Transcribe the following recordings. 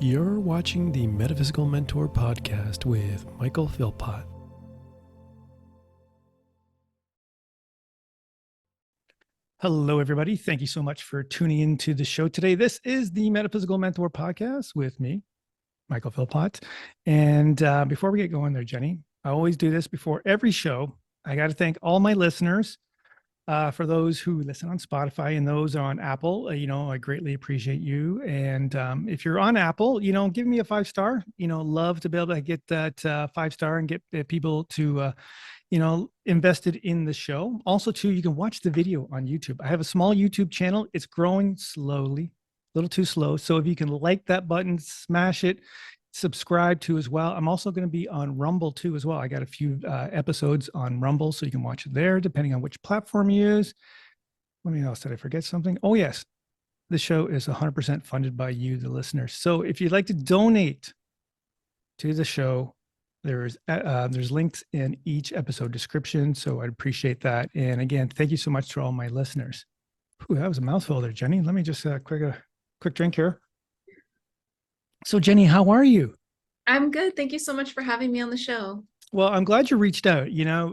You're watching the Metaphysical Mentor Podcast with Michael Philpott. Hello, everybody. Thank you so much for tuning into the show today. This is the Metaphysical Mentor Podcast with me, Michael Philpott. And before we get going there, Jenny, I always do this before every show. I got to thank all my listeners. For those who listen on Spotify and those on Apple, I greatly appreciate you. And if you're on Apple, give me a 5-star. Love to be able to get that 5-star and get people to, invested in the show. Also, too, you can watch the video on YouTube. I have a small YouTube channel. It's growing slowly, a little too slow. So if you can like that button, smash it. Subscribe to as well. I'm also going to be on Rumble too as well. I got a few episodes on Rumble, so you can watch it there depending on which platform you use. Let me know, did I forget something? Oh yes, the show is 100% funded by you, the listeners. So if you'd like to donate to the show, there's links in each episode description. So I'd appreciate that. And again, thank you so much to all my listeners. Ooh, that was a mouthful there, Jenny. Let me just quick drink here. So Jenny, how are you? I'm good. Thank you so much for having me on the show. Well, I'm glad you reached out.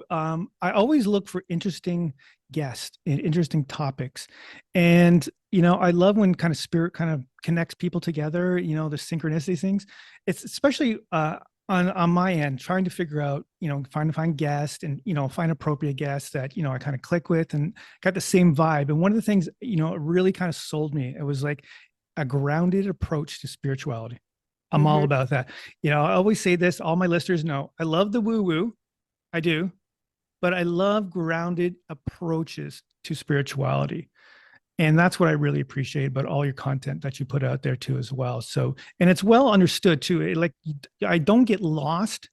I always look for interesting guests and interesting topics. And, I love when kind of spirit kind of connects people together, the synchronicity things. It's especially on my end, trying to figure out, find guests and, find appropriate guests that, I kind of click with and got the same vibe. And one of the things, it really kind of sold me. It was like a grounded approach to spirituality. I'm all about that. I always say this, all my listeners know, I love the woo-woo. I do, but I love grounded approaches to spirituality. And that's what I really appreciate about all your content that you put out there too, as well. So, and it's well understood too. I don't get lost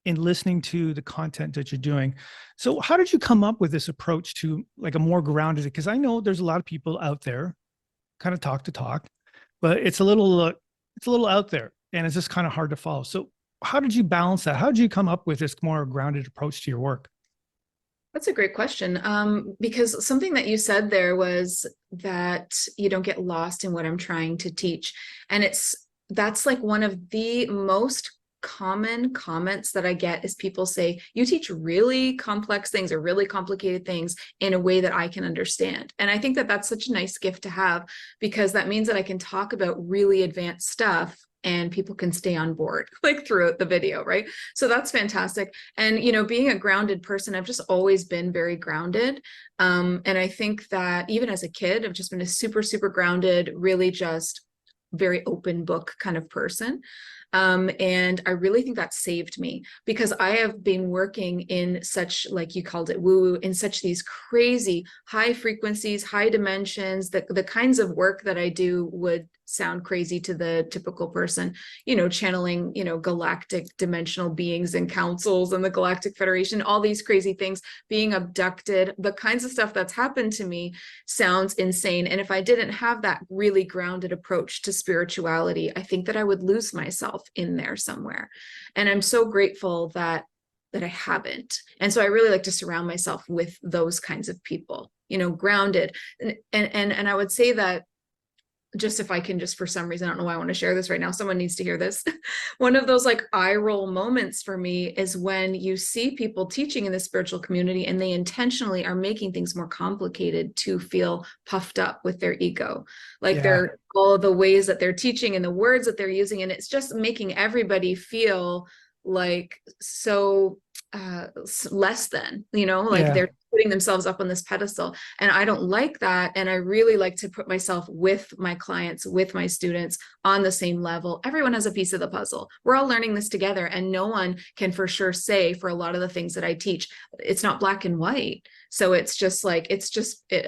in listening to the content that you're doing. So how did you come up with this approach to like a more grounded, because I know there's a lot of people out there kind of talk, but it's a little out there and it's just kind of hard to follow. So how did you balance that? How did you come up with this more grounded approach to your work? That's a great question. Because something that you said there was that you don't get lost in what I'm trying to teach. And that's like one of the most common comments that I get is people say, you teach really complex things or really complicated things in a way that I can understand. And I think that that's such a nice gift to have, because that means that I can talk about really advanced stuff and people can stay on board like throughout the video, right? So that's fantastic. And, being a grounded person, I've just always been very grounded. And I think that even as a kid, I've just been a super, super grounded, really just very open book kind of person. And I really think that saved me, because I have been working in such, like you called it, woo-woo, in such these crazy high frequencies, high dimensions, that the kinds of work that I do would sound crazy to the typical person, channeling, galactic dimensional beings and councils and the Galactic Federation, all these crazy things, being abducted, the kinds of stuff that's happened to me sounds insane. And if I didn't have that really grounded approach to spirituality, I think that I would lose myself in there somewhere. And I'm so grateful that I haven't. And so I really like to surround myself with those kinds of people, grounded. And I would say that, just if I can, just for some reason, I don't know why I want to share this right now, someone needs to hear this. One of those like eye roll moments for me is when you see people teaching in the spiritual community and they intentionally are making things more complicated to feel puffed up with their ego. Like they're all the ways that they're teaching and the words that they're using, and it's just making everybody feel like so less than, they're putting themselves up on this pedestal. And I don't like that. And I really like to put myself with my clients, with my students on the same level. Everyone has a piece of the puzzle. We're all learning this together. And no one can for sure say, for a lot of the things that I teach, it's not black and white. So it's just like,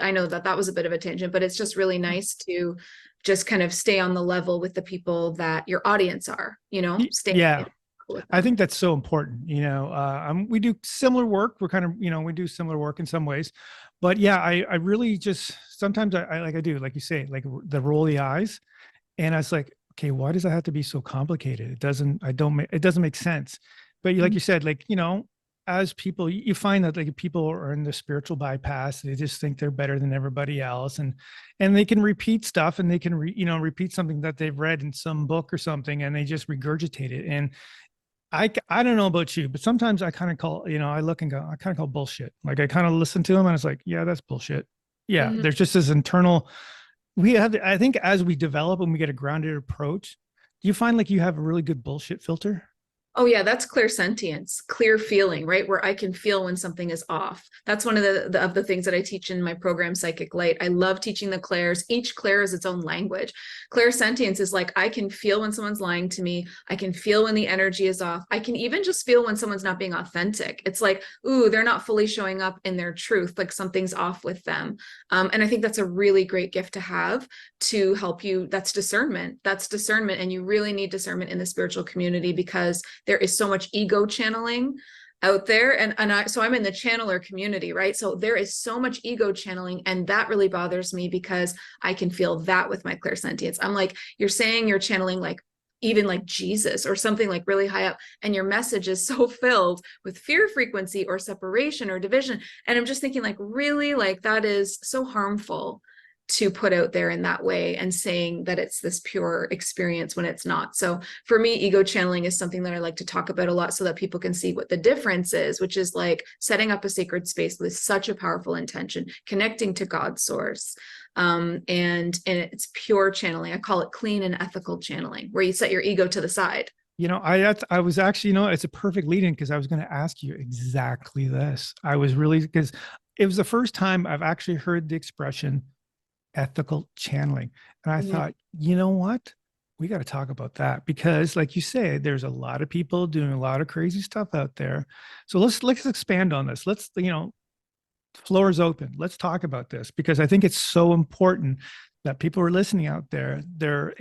I know that was a bit of a tangent, but it's just really nice to just kind of stay on the level with the people that your audience are, I think that's so important. We do similar work. We're kind of, we do similar work in some ways, but yeah, I really just, sometimes I do, like you say, like the roll the eyes, and I was like, okay, why does that have to be so complicated? It doesn't make sense. But like you said, like, as people, you find that like people are in the spiritual bypass, they just think they're better than everybody else, and they can repeat stuff, and they can repeat something that they've read in some book or something, and they just regurgitate it. And I don't know about you, but sometimes I kind of call, I look and go, I kind of call bullshit. Like I kind of listen to them and it's like, yeah, that's bullshit. Yeah. Mhm. There's just this internal, I think as we develop and we get a grounded approach, do you find like you have a really good bullshit filter? Oh yeah, that's clear sentience, clear feeling, right? Where I can feel when something is off. That's one of the things that I teach in my program, Psychic Light. I love teaching the clairs. Each clair is its own language. Clear sentience is like, I can feel when someone's lying to me. I can feel when the energy is off. I can even just feel when someone's not being authentic. It's like, ooh, they're not fully showing up in their truth, like something's off with them. And I think that's a really great gift to have to help you. That's discernment. That's discernment. And you really need discernment in the spiritual community, because there is so much ego channeling out there. So I'm in the channeler community, right? So there is so much ego channeling, and that really bothers me because I can feel that with my clairsentience. I'm like, you're saying you're channeling like even like Jesus or something like really high up, and your message is so filled with fear frequency or separation or division. And I'm just thinking like, really, like that is so harmful to put out there in that way, and saying that it's this pure experience when it's not. So for me, ego channeling is something that I like to talk about a lot, so that people can see what the difference is, which is like setting up a sacred space with such a powerful intention, connecting to God's source. And it's pure channeling. I call it clean and ethical channeling, where you set your ego to the side. I was actually, it's a perfect lead in, because I was going to ask you exactly this. I was really, because it was the first time I've actually heard the expression ethical channeling. And I Mhm. thought, you know what? We got to talk about that, because like you say, there's a lot of people doing a lot of crazy stuff out there. So let's expand on this. Let's, floor is open. Let's talk about this, because I think it's so important that people are listening out there. There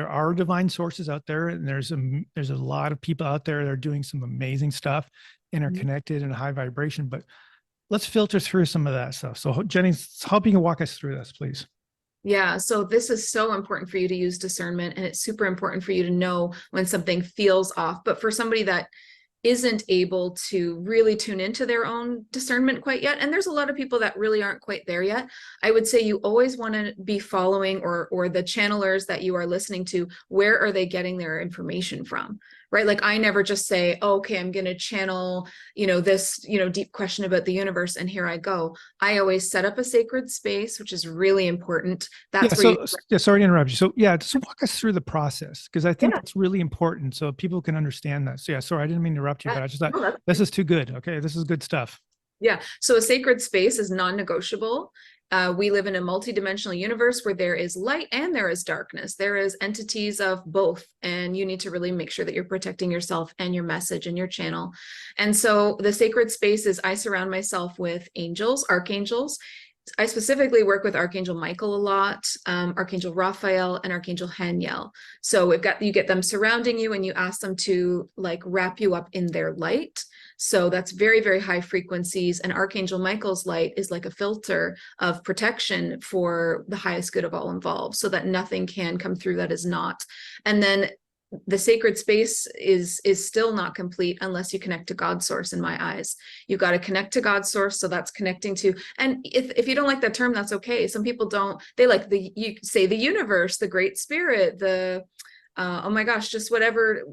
are divine sources out there, and there's a lot of people out there that are doing some amazing stuff, interconnected and high vibration. But let's filter through some of that stuff. So Jenny, helping you walk us through this, please. Yeah, so this is so important for you to use discernment, and it's super important for you to know when something feels off. But for somebody that isn't able to really tune into their own discernment quite yet, and there's a lot of people that really aren't quite there yet, I would say you always want to be following, or the channelers that you are listening to, where are they getting their information from, right? Like I never just say, oh, okay, I'm going to channel this deep question about the universe, and here I go. I always set up a sacred space, which is really important. Yeah. That's where you. So, yeah, sorry to interrupt you. So, yeah, just walk us through the process, because I think Yeah, that's really important so people can understand that. So, yeah, sorry, I didn't mean to interrupt you, yeah. but I just thought No, that's this is too good. Okay. This is good stuff. Yeah. So a sacred space is non-negotiable. We live in a multidimensional universe where there is light and there is darkness. There is entities of both, and you need to really make sure that you're protecting yourself and your message and your channel. And so the sacred spaces, I surround myself with angels, archangels. I specifically work with Archangel Michael a lot, Archangel Raphael, and Archangel Haniel. So you get them surrounding you, and you ask them to like wrap you up in their light. So that's very, very high frequencies. And Archangel Michael's light is like a filter of protection for the highest good of all involved, so that nothing can come through that is not. And then the sacred space is still not complete unless you connect to God's source. In my eyes, you've got to connect to God's source. So that's connecting to, and if you don't like that term, that's okay. Some people don't, they like you say the universe, the great spirit, the oh my gosh, just whatever,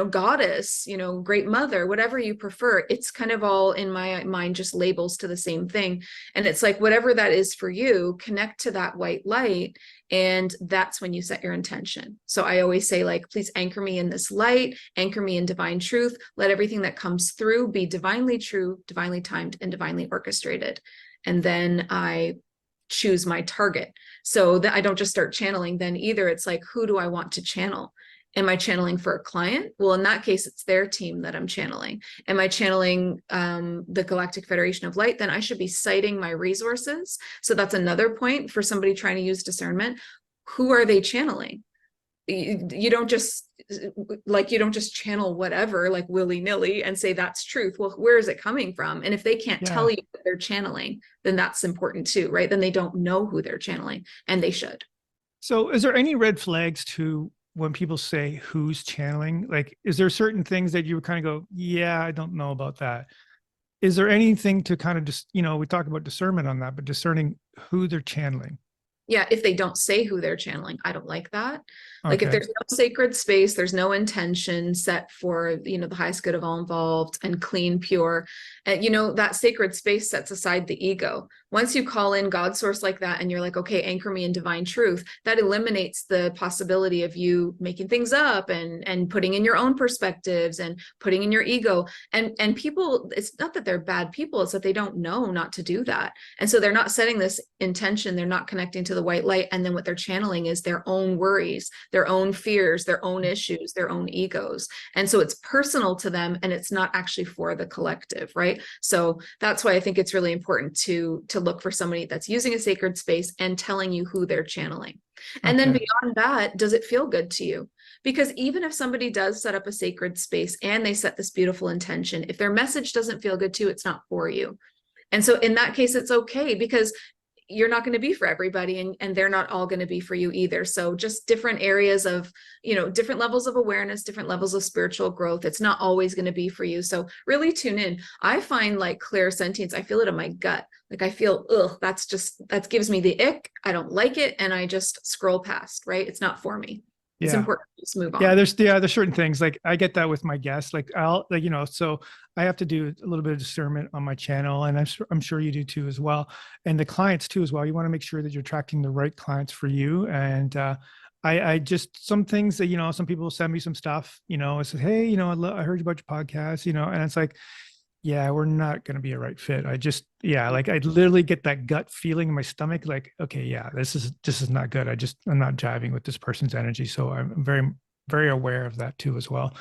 goddess, great mother, whatever you prefer. It's kind of all in my mind just labels to the same thing. And it's like, whatever that is for you, connect to that white light. And that's when you set your intention. So I always say, like, please anchor me in this light, anchor me in divine truth. Let everything that comes through be divinely true, divinely timed, and divinely orchestrated. And then I choose my target, so that I don't just start channeling then either. It's like, who do I want to channel? Am I channeling for a client? Well, in that case, it's their team that I'm channeling. Am I channeling the Galactic Federation of Light? Then I should be citing my resources. So that's another point for somebody trying to use discernment. Who are they channeling? You don't just channel whatever like willy-nilly and say that's truth. Well, where is it coming from? And if they can't Yeah. tell you what they're channeling, then that's important too, right? Then they don't know who they're channeling, and they should. So, is there any red flags to when people say who's channeling? Like, is there certain things that you would kind of go, yeah, I don't know about that? is there anything to kind of just, we talk about discernment on that, but discerning who they're channeling? Yeah, if they don't say who they're channeling, I don't like that. Like if Okay. there's no sacred space, there's no intention set for, the highest good of all involved and clean, pure. And, that sacred space sets aside the ego. Once you call in God source like that and you're like, okay, anchor me in divine truth, that eliminates the possibility of you making things up and putting in your own perspectives and putting in your ego. And people, it's not that they're bad people, it's that they don't know not to do that. And so they're not setting this intention, they're not connecting to the white light. And then what they're channeling is their own worries, their own fears, their own issues, their own egos. And so it's personal to them and it's not actually for the collective, right? So that's why I think it's really important to look for somebody that's using a sacred space and telling you who they're channeling. And then beyond that, does it feel good to you? Because even if somebody does set up a sacred space and they set this beautiful intention, if their message doesn't feel good to you, it's not for you. And so in that case, it's okay, because you're not going to be for everybody, and they're not all going to be for you either. So just different areas of, different levels of awareness, different levels of spiritual growth. It's not always going to be for you. So really tune in. I find like clear sentience, I feel it in my gut. Like I feel, that gives me the ick. I don't like it. And I just scroll past, right? It's not for me. It's important to just move on. Yeah, there's certain things, like I get that with my guests. Like I'll like, so I have to do a little bit of discernment on my channel, and I'm sure you do too as well. And the clients too as well. You want to make sure that you're attracting the right clients for you. And I just, some things that, some people send me some stuff, it says, hey, I heard about your podcast, and it's like, yeah, we're not going to be a right fit. Like I literally get that gut feeling in my stomach, like, okay, yeah, this is not good. I'm not jiving with this person's energy. So I'm very, very aware of that too, as well.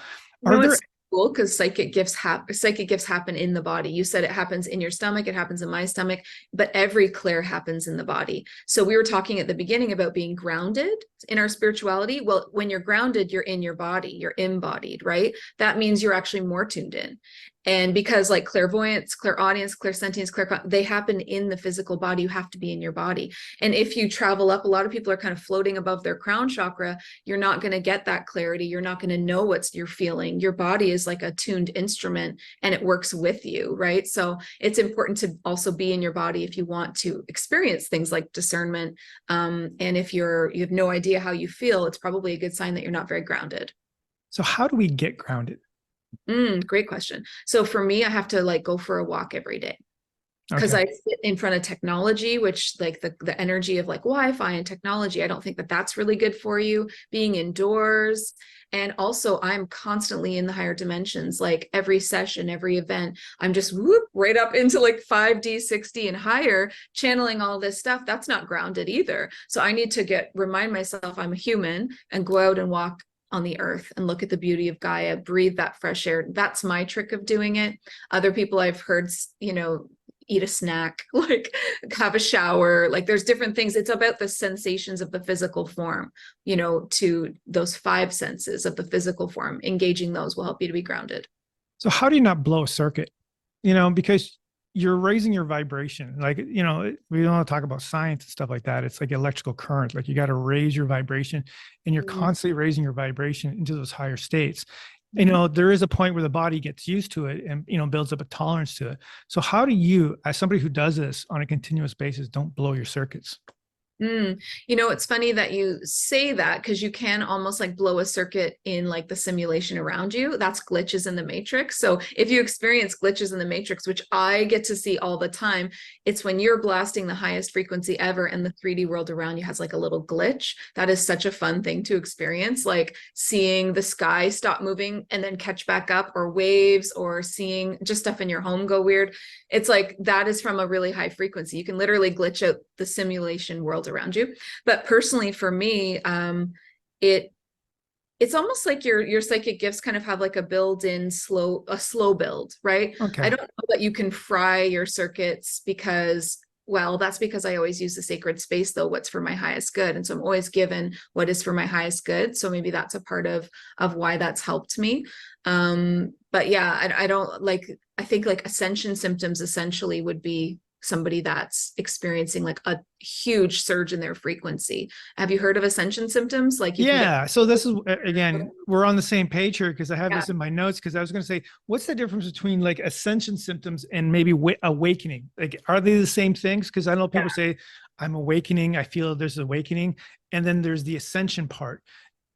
It's cool because psychic gifts happen in the body. You said it happens in your stomach, it happens in my stomach, but every clear happens in the body. So we were talking at the beginning about being grounded in our spirituality. Well, when you're grounded, you're in your body, you're embodied, right? That means you're actually more tuned in. And because like clairvoyance, clairaudience, clairsentience, they happen in the physical body. You have to be in your body. And if you travel up, a lot of people are kind of floating above their crown chakra. You're not going to get that clarity. You're not going to know what you're feeling. Your body is like a tuned instrument and it works with you, right? So it's important to also be in your body if you want to experience things like discernment. And if you have no idea how you feel, it's probably a good sign that you're not very grounded. So how do we get grounded? Great question. So for me, I have to like go for a walk every day because I sit in front of technology, which like the energy of like Wi-Fi and technology, I don't think that that's really good for you, being indoors. And also I'm constantly in the higher dimensions, like every session, every event, I'm just right up into like 5D, 6D and higher, channeling all this stuff. That's not grounded either. So I need to remind myself I'm a human and go out and walk on the earth and look at the beauty of Gaia, breathe that fresh air. That's my trick of doing it. Other people I've heard, eat a snack, like have a shower, like there's different things. It's about the sensations of the physical form, to those 5 senses of the physical form. Engaging those will help you to be grounded. So how do you not blow a circuit? Because you're raising your vibration. Like, we don't want to talk about science and stuff like that. It's like electrical current. Like you got to raise your vibration, and you're constantly raising your vibration into those higher states. There is a point where the body gets used to it and, builds up a tolerance to it. So how do you, as somebody who does this on a continuous basis, don't blow your circuits? It's funny that you say that, because you can almost like blow a circuit in like the simulation around you. That's glitches in the matrix. So if you experience glitches in the matrix, which I get to see all the time, it's when you're blasting the highest frequency ever and the 3D world around you has like a little glitch. That is such a fun thing to experience, like seeing the sky stop moving and then catch back up, or waves, or seeing just stuff in your home go weird. It's like that is from a really high frequency. You can literally glitch out the simulation world around you. But personally for me, it's almost like your psychic gifts kind of have like a built-in slow build, right? Okay. I don't know that you can fry your circuits because, well, that's because I always use the sacred space, though, what's for my highest good. And so I'm always given what is for my highest good. So maybe that's a part of why that's helped me. But yeah, I don't like, I think like ascension symptoms essentially would be somebody that's experiencing like a huge surge in their frequency. Have you heard of ascension symptoms? Like you can get. Yeah. So this is again, we're on the same page here because I have Yeah. this in my notes because I was going to say, what's the difference between like ascension symptoms and maybe awakening? Like, are they the same things? Because I know people say, I'm awakening. I feel there's awakening. And then there's the ascension part.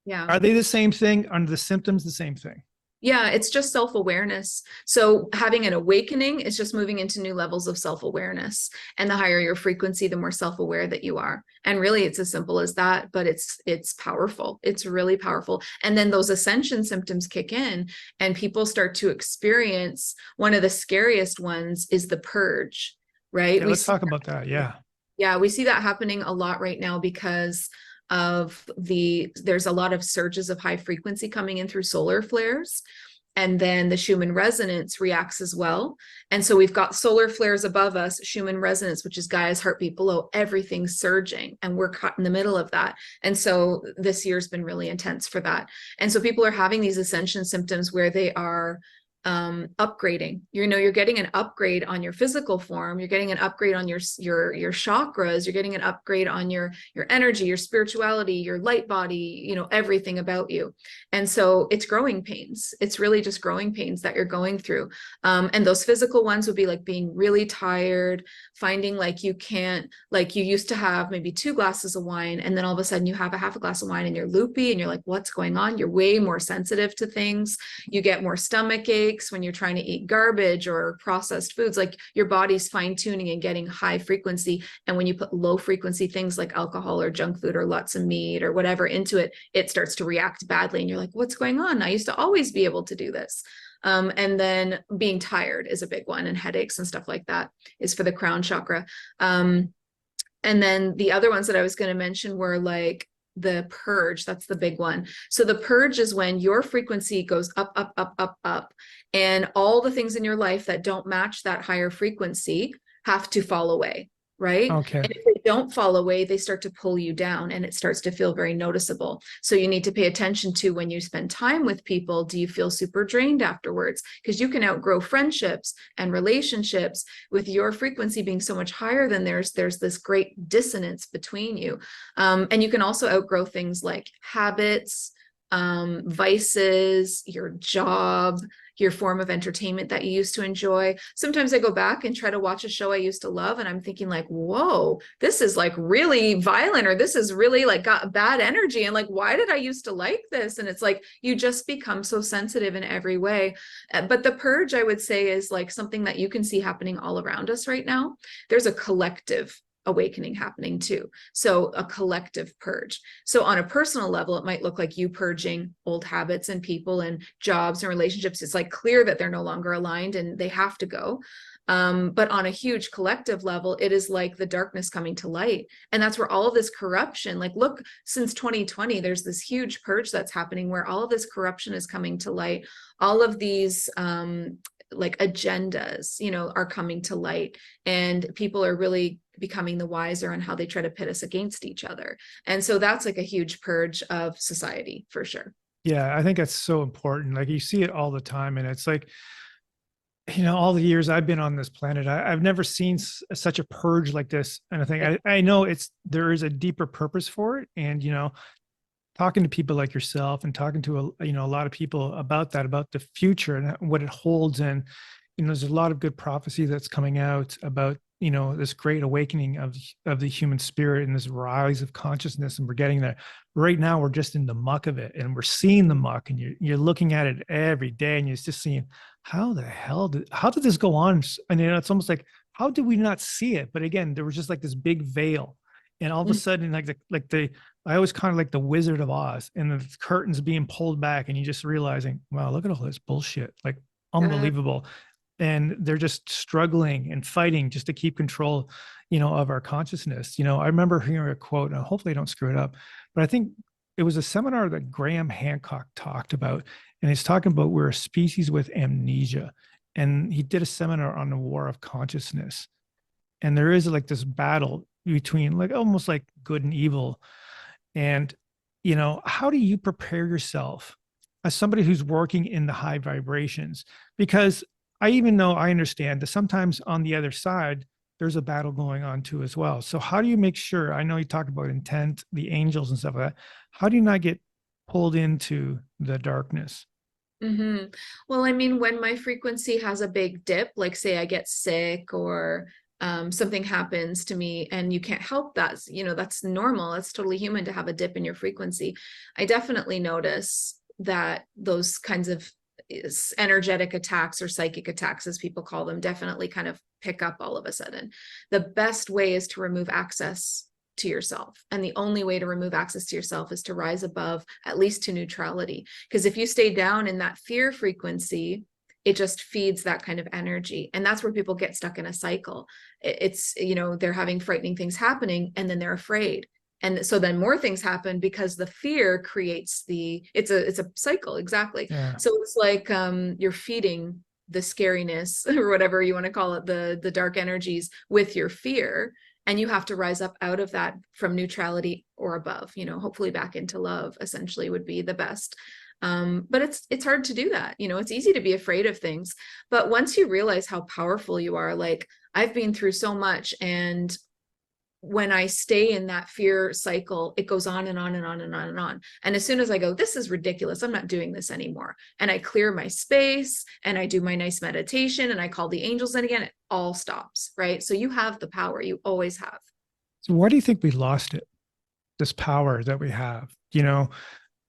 Yeah. Are they the same thing? Are the symptoms the same thing? Yeah, it's just self-awareness. So having an awakening is just moving into new levels of self-awareness. And the higher your frequency, the more self-aware that you are. And really it's as simple as that, but it's powerful. It's really powerful. And then those ascension symptoms kick in and people start to experience one of the scariest ones is the purge, right? Yeah, let's talk about that. Yeah. Yeah, we see that happening a lot right now because there's a lot of surges of high frequency coming in through solar flares. And then the Schumann resonance reacts as well. And so we've got solar flares above us, Schumann resonance, which is Gaia's heartbeat below, everything's surging and we're caught in the middle of that. And so this year's been really intense for that. And so people are having these ascension symptoms where they are upgrading. You're getting an upgrade on your physical form, you're getting an upgrade on your chakras, you're getting an upgrade on your energy, your spirituality, your light body, everything about you. And so it's growing pains. It's really just growing pains that you're going through. And those physical ones would be like being really tired, finding like you can't, like you used to have maybe 2 glasses of wine, and then all of a sudden you have a half a glass of wine and you're loopy and you're like, what's going on? You're way more sensitive to things. You get more stomach aches when you're trying to eat garbage or processed foods. Like your body's fine-tuning and getting high frequency. And when you put low frequency things like alcohol or junk food or lots of meat or whatever into it, it starts to react badly. And you're like, what's going on? I used to always be able to do this. And then being tired is a big one, and headaches and stuff like that is for the crown chakra. And then the other ones that I was going to mention were like the purge. That's the big one. So the purge is when your frequency goes up, up, up, up, up, and all the things in your life that don't match that higher frequency have to fall away, right? Okay. And if they don't fall away, they start to pull you down and it starts to feel very noticeable. So you need to pay attention to when you spend time with people, do you feel super drained afterwards? Because you can outgrow friendships and relationships with your frequency being so much higher than theirs. There's this great dissonance between you. And you can also outgrow things like habits, vices, your job, your form of entertainment that you used to enjoy. Sometimes I go back and try to watch a show I used to love and I'm thinking like, whoa, this is like really violent, or this is really like got bad energy. And like, why did I used to like this? And it's like, you just become so sensitive in every way. But the purge, I would say, is like something that you can see happening all around us right now. There's a collective awakening happening too. So a collective purge. So on a personal level, it might look like you purging old habits and people and jobs and relationships. It's like clear that they're no longer aligned and they have to go. But on a huge collective level, it is like the darkness coming to light. And that's where all of this corruption, like look, since 2020, there's this huge purge that's happening where all of this corruption is coming to light. All of these like agendas, are coming to light, and people are really becoming the wiser on how they try to pit us against each other. And so that's like a huge purge of society for sure. Yeah, I think that's so important. Like you see it all the time, and it's like, all the years I've been on this planet, I've never seen such a purge like this. And I think I know there is a deeper purpose for it. And, talking to people like yourself and talking to a lot of people about the future and what it holds. And, there's a lot of good prophecy that's coming out about, this great awakening of the human spirit and this rise of consciousness. And we're getting there. Right now, we're just in the muck of it, and we're seeing the muck, and you're looking at it every day, and you're just seeing how did this go on? And it's almost like, how did we not see it? But again, there was just like this big veil, and all of a sudden, I always kind of like the Wizard of Oz, and the curtains being pulled back, and you just realizing, wow, look at all this bullshit, like unbelievable. And they're just struggling and fighting just to keep control, of our consciousness. I remember hearing a quote, and hopefully I don't screw it up, but I think it was a seminar that Graham Hancock talked about, and he's talking about we're a species with amnesia. And he did a seminar on the war of consciousness. And there is like this battle between like almost like good and evil. And, how do you prepare yourself as somebody who's working in the high vibrations? Because I even know, I understand that sometimes on the other side, there's a battle going on too as well. So how do you make sure, I know you talk about intent, the angels and stuff like that. How do you not get pulled into the darkness? Hmm. Well, I mean, when my frequency has a big dip, like say I get sick or something happens to me and you can't help that, that's normal. It's totally human to have a dip in your frequency. I definitely notice that those kinds of energetic attacks or psychic attacks, as people call them, definitely kind of pick up all of a sudden. The best way is to remove access to yourself. And the only way to remove access to yourself is to rise above, at least to neutrality. Because if you stay down in that fear frequency, it just feeds that kind of energy. And that's where people get stuck in a cycle. It's, they're having frightening things happening and then they're afraid. And so then more things happen because the fear creates it's a cycle. Exactly. Yeah. So it's like you're feeding the scariness or whatever you want to call it, the dark energies with your fear. And you have to rise up out of that from neutrality or above, hopefully back into love, essentially would be the best. But it's hard to do that. It's easy to be afraid of things. But once you realize how powerful you are, like I've been through so much, and when I stay in that fear cycle, it goes on and on and on and on and on. And as soon as I go, this is ridiculous, I'm not doing this anymore, and I clear my space and I do my nice meditation and I call the angels in again, it all stops, right? So you have the power, you always have. So why do you think we lost it? This power that we have,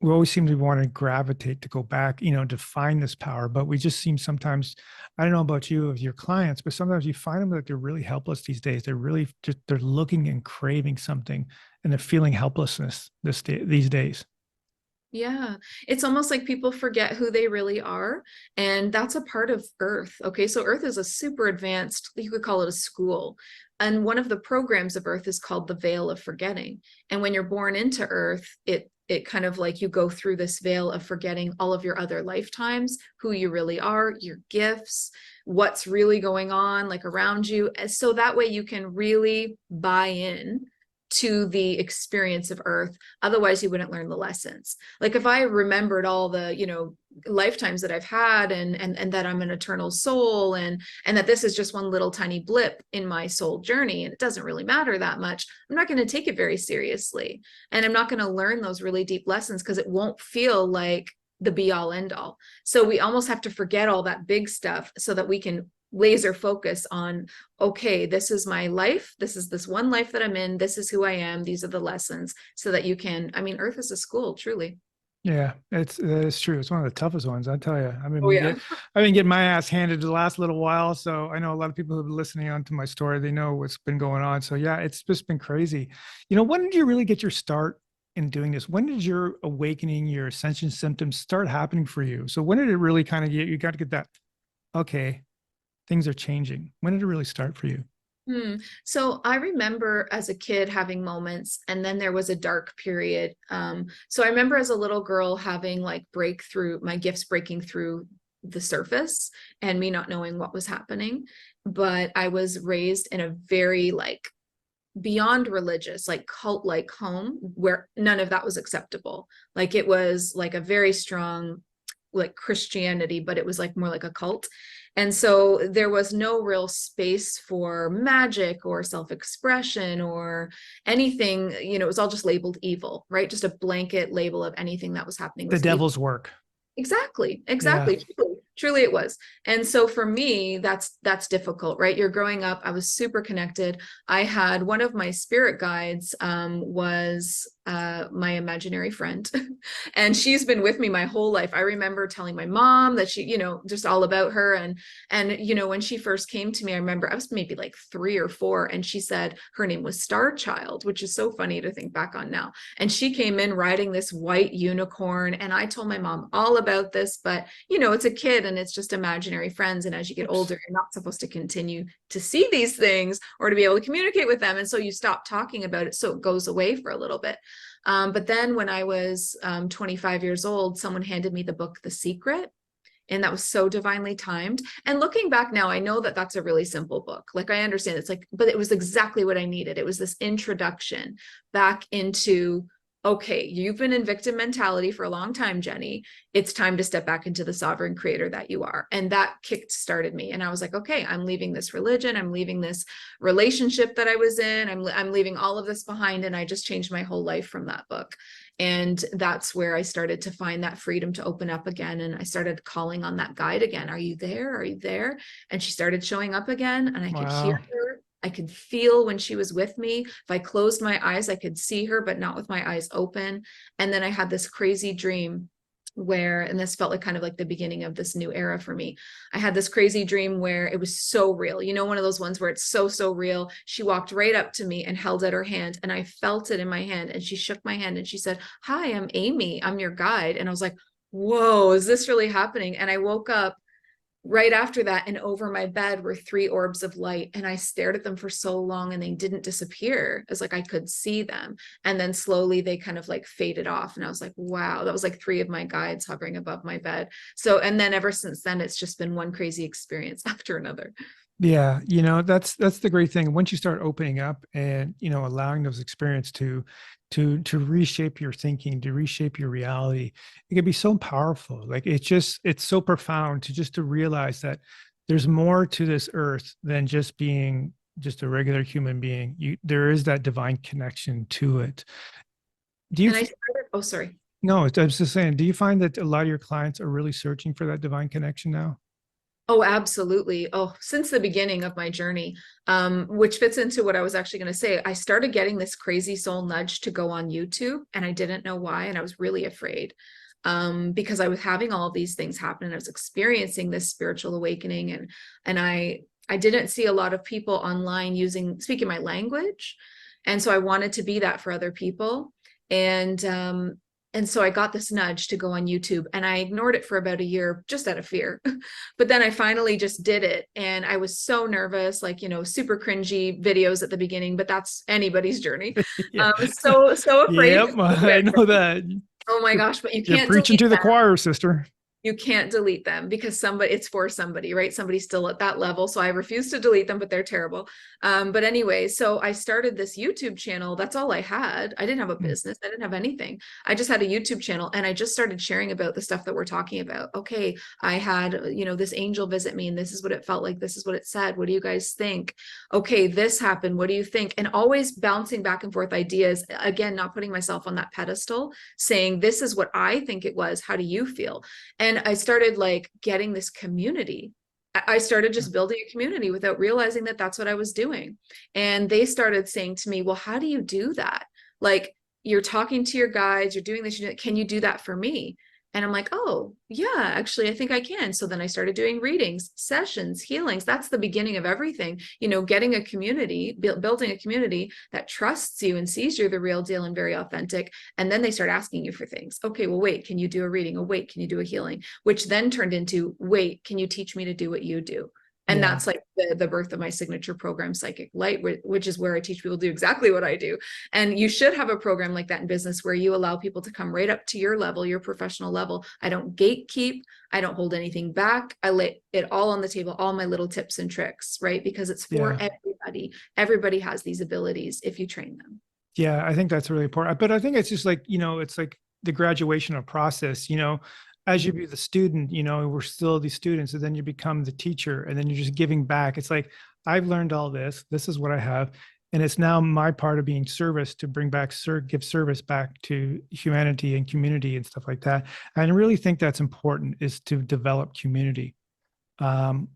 we always seem to want to gravitate to go back, to find this power, but we just seem sometimes, I don't know about you, of your clients, but sometimes you find them like they're really helpless these days. They're really just, they're looking and craving something and they're feeling helplessness these days. Yeah, it's almost like people forget who they really are. And that's a part of Earth. Okay, so Earth is a super advanced, you could call it a school. And one of the programs of Earth is called the Veil of Forgetting. And when you're born into Earth, it kind of like you go through this veil of forgetting all of your other lifetimes, who you really are, your gifts, what's really going on like around you. And so that way you can really buy in to the experience of Earth. Otherwise you wouldn't learn the lessons. Like if I remembered all the lifetimes that I've had, and that I'm an eternal soul, and that this is just one little tiny blip in my soul journey and it doesn't really matter that much, I'm not going to take it very seriously, and I'm not going to learn those really deep lessons because it won't feel like the be all end all. So we almost have to forget all that big stuff so that we can laser focus on, okay, this is my life, this is this one life that I'm in, this is who I am, these are the lessons, so that you can, I mean, Earth is a school, truly. Yeah, it's true. It's one of the toughest ones, I tell you. I mean, Oh yeah. I've been getting my ass handed the last little while. So I know a lot of people who've been listening on to my story, they know what's been going on. So yeah, it's just been crazy. When did you really get your start in doing this? When did your awakening, your ascension symptoms start happening for you? So when did it really kind of you got to get that, okay, things are changing? When did it really start for you? So I remember as a kid having moments, and then there was a dark period. So I remember as a little girl having like my gifts breaking through the surface and me not knowing what was happening. But I was raised in a very like beyond religious, like cult-like home where none of that was acceptable. Like it was like a very strong like Christianity, but it was like more like a cult. And so there was no real space for magic or self-expression or anything, it was all just labeled evil, right? Just a blanket label of anything that was happening The was evil. devil's work. Exactly. Yeah. Truly it was. And so for me, that's difficult, right? You're growing up. I was super connected. I had one of my spirit guides was my imaginary friend. And she's been with me my whole life. I remember telling my mom that she, just all about her. And when she first came to me, I remember I was maybe like 3 or 4, and she said her name was Star Child, which is so funny to think back on now. And she came in riding this white unicorn. And I told my mom all about this, but it's a kid and it's just imaginary friends. And as you get older, you're not supposed to continue to see these things or to be able to communicate with them. And so you stop talking about it. So it goes away for a little bit. But then when I was 25 years old, someone handed me the book, The Secret. And that was so divinely timed. And looking back now, I know that that's a really simple book. Like I understand it's like, but it was exactly what I needed. It was this introduction back into okay, you've been in victim mentality for a long time, Jenny. It's time to step back into the sovereign creator that you are. And that kick started me. And I was like, okay, I'm leaving this religion. I'm leaving this relationship that I was in. I'm leaving all of this behind. And I just changed my whole life from that book. And that's where I started to find that freedom to open up again. And I started calling on that guide again. Are you there? Are you there? And she started showing up again, and I could hear Wow. her. I could feel when she was with me. If I closed my eyes, I could see her, but not with my eyes open. And then I had this crazy dream where, and this felt like kind of like the beginning of this new era for me. I had this crazy dream where it was so real. You know, one of those ones where it's so, so real. She walked right up to me and held out her hand, and I felt it in my hand, and she shook my hand and she said, "Hi, I'm Amy. I'm your guide." And I was like, whoa, is this really happening? And I woke up right after that, and over my bed were 3 orbs of light, and I stared at them for so long, and they didn't disappear. It's like I could see them, and then slowly they kind of like faded off, and I was like, wow, that was like 3 of my guides hovering above my bed. So, and then ever since then, it's just been one crazy experience after another. Yeah, that's the great thing. Once you start opening up and, allowing those experiences to reshape your thinking, to reshape your reality, it can be so powerful. Like it's so profound to realize that there's more to this earth than just being just a regular human being. There is that divine connection to it. Do you And I started, oh, sorry. no, I was just saying, do you find that a lot of your clients are really searching for that divine connection now? Oh, absolutely. Oh, since the beginning of my journey, which fits into what I was actually going to say. I started getting this crazy soul nudge to go on YouTube, and I didn't know why. And I was really afraid because I was having all of these things happen, and I was experiencing this spiritual awakening. And I didn't see a lot of people online speaking my language. And so I wanted to be that for other people. And so I got this nudge to go on YouTube, and I ignored it for about a year just out of fear. But then I finally just did it. And I was so nervous, like, super cringy videos at the beginning, but that's anybody's journey. Yeah. So afraid. Yep, I know that. Oh my gosh, but you You're can't preaching delete to the that. choir, sister. You can't delete them because it's for somebody, right? Somebody's still at that level. So I refuse to delete them, but they're terrible. But anyway, so I started this YouTube channel. That's all I had. I didn't have a business. I didn't have anything. I just had a YouTube channel, and I just started sharing about the stuff that we're talking about. Okay, I had, this angel visit me, and this is what it felt like. This is what it said. What do you guys think? Okay, this happened. What do you think? And always bouncing back and forth ideas. Again, not putting myself on that pedestal, saying, this is what I think it was. How do you feel? And I started like getting this community. I started just building a community without realizing that that's what I was doing. And they started saying to me, well, how do you do that? Like, you're talking to your guides, you're doing this, can you do that for me? And I'm like, oh, yeah, actually, I think I can. So then I started doing readings, sessions, healings. That's the beginning of everything. Getting a community, building a community that trusts you and sees you're the real deal and very authentic. And then they start asking you for things. Okay, well, wait, can you do a reading? Oh, wait, can you do a healing? Which then turned into, wait, can you teach me to do what you do? And Yeah. that's like the birth of my signature program, Psychic Light, which is where I teach people to do exactly what I do. And you should have a program like that in business where you allow people to come right up to your level, your professional level. I don't gatekeep. I don't hold anything back. I lay it all on the table, all my little tips and tricks, right? Because it's for Yeah. everybody. Everybody has these abilities if you train them. Yeah, I think that's really important. But I think it's just like, it's like the graduation of process, as you be the student, we're still the students, and then you become the teacher, and then you're just giving back. It's like, I've learned all this. This is what I have. And it's now my part of being service to bring back, give service back to humanity and community and stuff like that. And I really think that's important, is to develop community. Um,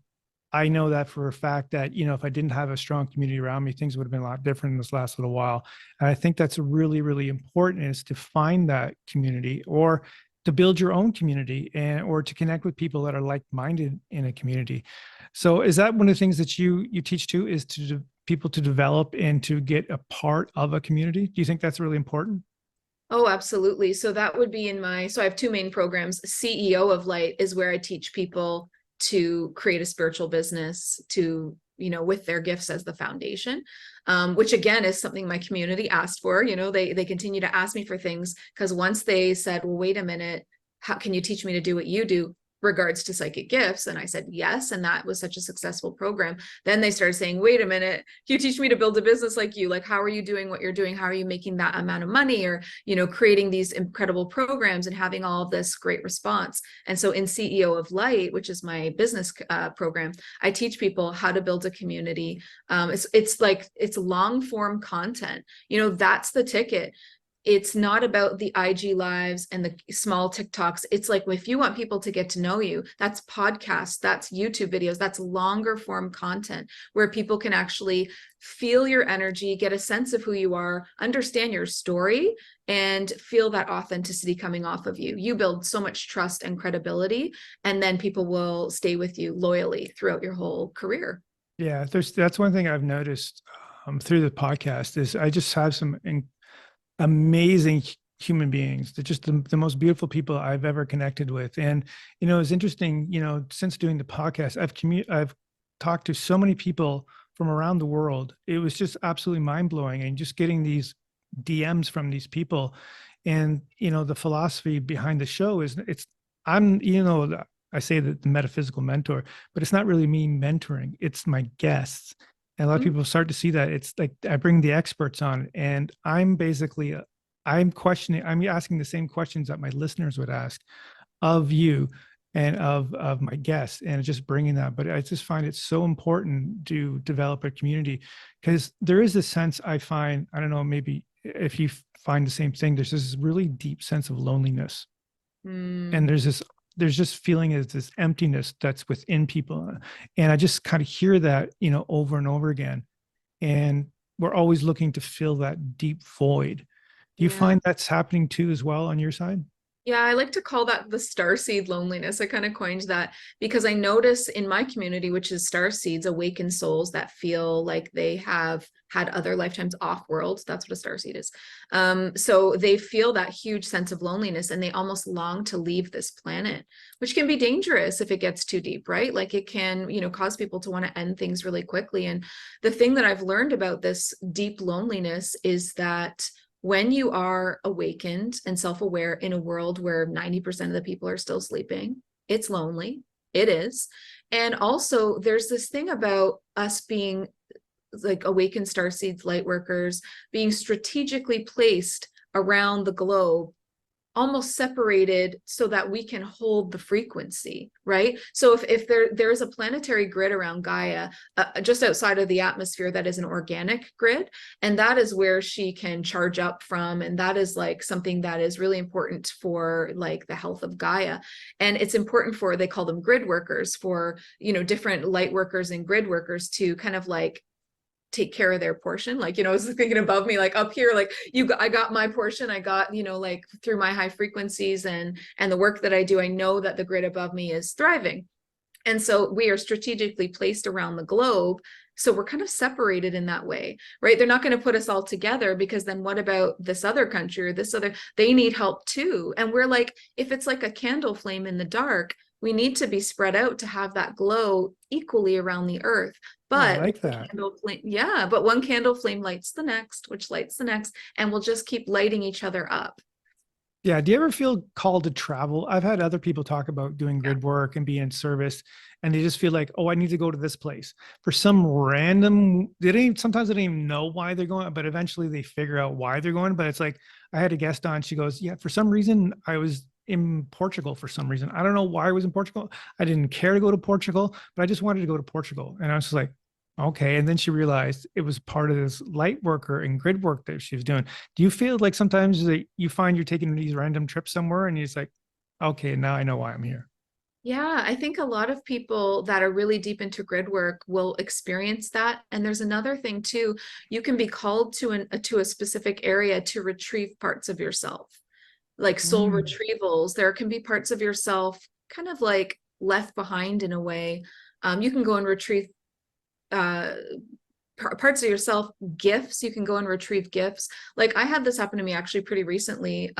I know that for a fact that, if I didn't have a strong community around me, things would have been a lot different in this last little while. And I think that's really, really important, is to find that community, or to build your own community, or to connect with people that are like-minded in a community. So is that one of the things that you teach too, is to people to develop and to get a part of a community? Do you think that's really important? Oh, absolutely. So that would be so I have 2 main programs. CEO of Light is where I teach people to create a spiritual business with their gifts as the foundation, which again is something my community asked for. They continue to ask me for things because once they said, well, wait a minute, how can you teach me to do what you do? regards to psychic gifts? And I said, yes. And that was such a successful program. Then they started saying, wait a minute, you teach me to build a business like you. Like, how are you doing what you're doing? How are you making that amount of money? Or, creating these incredible programs and having all of this great response. And so in CEO of Light, which is my business program, I teach people how to build a community. It's long form content. That's the ticket. It's not about the IG lives and the small TikToks. It's like, if you want people to get to know you, that's podcasts, that's YouTube videos, that's longer form content where people can actually feel your energy, get a sense of who you are, understand your story, and feel that authenticity coming off of you. You build so much trust and credibility, and then people will stay with you loyally throughout your whole career. Yeah, that's one thing I've noticed through the podcast is I just have some amazing human beings. They're just the most beautiful people I've ever connected with. And, it's interesting, since doing the podcast, I've talked to so many people from around the world. It was just absolutely mind blowing, and just getting these DMs from these people. And, the philosophy behind the show is I say that the metaphysical mentor, but it's not really me mentoring. It's my guests. And a lot of people start to see that. It's like I bring the experts on, and I'm asking the same questions that my listeners would ask of you and of my guests, and just bringing that. But I just find it so important to develop a community, because there is a sense I find, I don't know, maybe if you find the same thing, there's this really deep sense of loneliness. And there's just feeling as this emptiness that's within people. And I just kind of hear that, over and over again. And we're always looking to fill that deep void. Do you find that's happening too as well on your side? Yeah, I like to call that the starseed loneliness. I kind of coined that because I notice in my community, which is starseeds, awakened souls that feel like they have had other lifetimes off world. That's what a starseed is. So they feel that huge sense of loneliness, and they almost long to leave this planet, which can be dangerous if it gets too deep, right? Like it can, cause people to want to end things really quickly. And the thing that I've learned about this deep loneliness is that when you are awakened and self-aware in a world where 90% of the people are still sleeping, it's lonely. It is. And also there's this thing about us being like awakened starseeds, light workers, being strategically placed around the globe, almost separated so that we can hold the frequency, right? So if there is a planetary grid around Gaia, just outside of the atmosphere, that is an organic grid, and that is where she can charge up from, and that is like something that is really important for like the health of Gaia. And it's important for, they call them grid workers, for different light workers and grid workers to kind of like take care of their portion. Like, I was thinking above me, like up here, like I got my portion. I got, like through my high frequencies and the work that I do, I know that the grid above me is thriving. And so we are strategically placed around the globe. So we're kind of separated in that way, right? They're not going to put us all together, because then what about this other country or this other, they need help too. And we're like, if it's like a candle flame in the dark, we need to be spread out to have that glow equally around the earth. But I like that. but one candle flame lights the next, which lights the next, and we'll just keep lighting each other up. Yeah. Do you ever feel called to travel? I've had other people talk about doing grid work and being in service, and they just feel like, oh, I need to go to this place for some random, sometimes they don't even know why they're going, but eventually they figure out why they're going. But it's like, I had a guest on, she goes, yeah, for some reason I was in Portugal for some reason. I don't know why I was in Portugal. I didn't care to go to Portugal, but I just wanted to go to Portugal. And I was just like, okay. And then she realized it was part of this light worker and grid work that she was doing. Do you feel like sometimes that you find you're taking these random trips somewhere and you're just like, okay, now I know why I'm here? Yeah, I think a lot of people that are really deep into grid work will experience that. And there's another thing too. You can be called to a specific area to retrieve parts of yourself, like soul retrievals. There can be parts of yourself kind of like left behind in a way. You can go and retrieve parts of yourself, gifts. You can go and retrieve gifts. Like I had this happen to me actually pretty recently.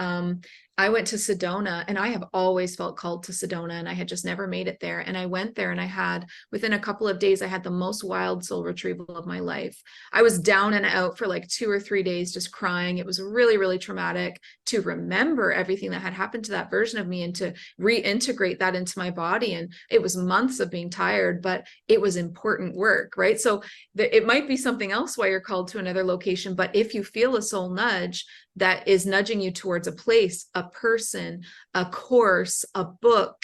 I went to Sedona, and I have always felt called to Sedona, and I had just never made it there. And I went there, and I had, within a couple of days, I had the most wild soul retrieval of my life. I was down and out for like 2 or 3 days, just crying. It was really, really traumatic to remember everything that had happened to that version of me and to reintegrate that into my body. And it was months of being tired, but it was important work, right? So it might be something else why you're called to another location, but if you feel a soul nudge that is nudging you towards a place, a person, a course, a book,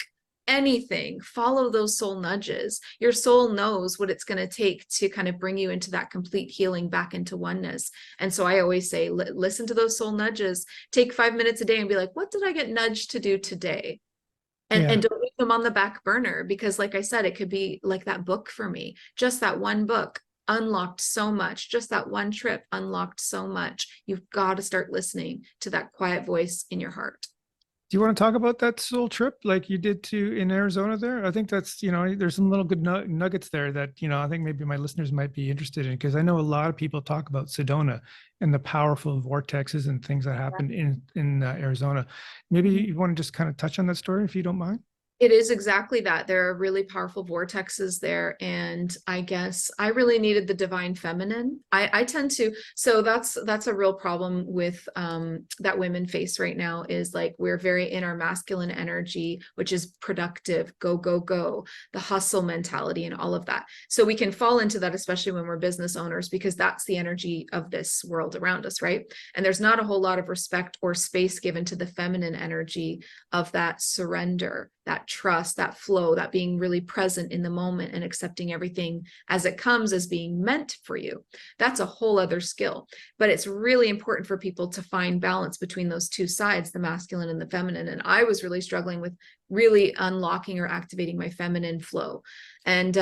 anything, follow those soul nudges. Your soul knows what it's going to take to kind of bring you into that complete healing, back into oneness. And so I always say, listen to those soul nudges, take 5 minutes a day and be like, what did I get nudged to do today? And don't leave them on the back burner, because like I said, it could be like that book for me. Just that one book unlocked so much. Just that one trip unlocked so much. You've got to start listening to that quiet voice in your heart. Do you want to talk about that soul trip like you did in Arizona there? I think that's, there's some little good nuggets there that, I think maybe my listeners might be interested in, because I know a lot of people talk about Sedona and the powerful vortexes and things that happened in Arizona. Maybe you want to just kind of touch on that story if you don't mind. It is exactly that. There are really powerful vortexes there. And I guess I really needed the divine feminine. I tend to, so that's a real problem with that women face right now, is like, we're very in our masculine energy, which is productive, go, go, go, the hustle mentality and all of that. So we can fall into that, especially when we're business owners, because that's the energy of this world around us, right? And there's not a whole lot of respect or space given to the feminine energy of that surrender, that trust, that flow, that being really present in the moment and accepting everything as it comes as being meant for you. That's a whole other skill, but it's really important for people to find balance between those two sides, the masculine and the feminine. And I was really struggling with really unlocking or activating my feminine flow and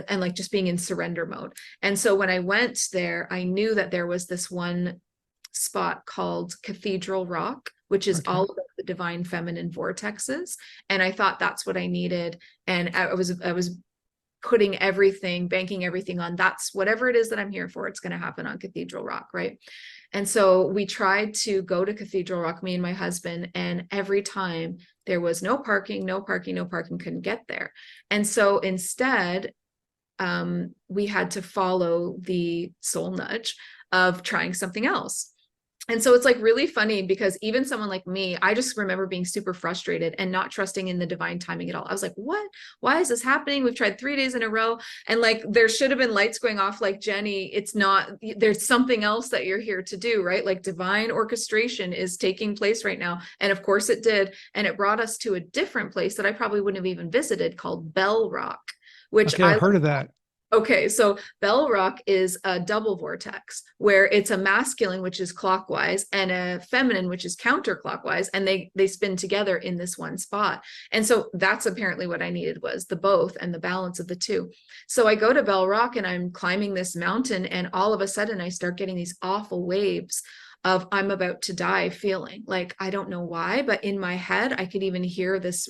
like just being in surrender mode. And so when I went there, I knew that there was this one spot called Cathedral Rock, which is all about the divine feminine vortexes. And I thought that's what I needed. And I was putting everything, banking everything on, that's whatever it is that I'm here for, it's going to happen on Cathedral Rock, right? And so we tried to go to Cathedral Rock, me and my husband, and every time there was no parking, couldn't get there. And so instead, we had to follow the soul nudge of trying something else. And so it's like really funny, because even someone like me, I just remember being super frustrated and not trusting in the divine timing at all. I was like, what? Why is this happening? We've tried 3 days in a row. And like, there should have been lights going off like, Jenny, it's not, there's something else that you're here to do, right? Like divine orchestration is taking place right now. And of course it did. And it brought us to a different place that I probably wouldn't have even visited, called Bell Rock, which I've heard of that. Okay, so Bell Rock is a double vortex, where it's a masculine, which is clockwise, and a feminine, which is counterclockwise, and they spin together in this one spot. And so that's apparently what I needed, was the both and the balance of the two. So I go to Bell Rock and I'm climbing this mountain, and all of a sudden I start getting these awful waves of I'm about to die feeling. Like, I don't know why, but in my head I could even hear this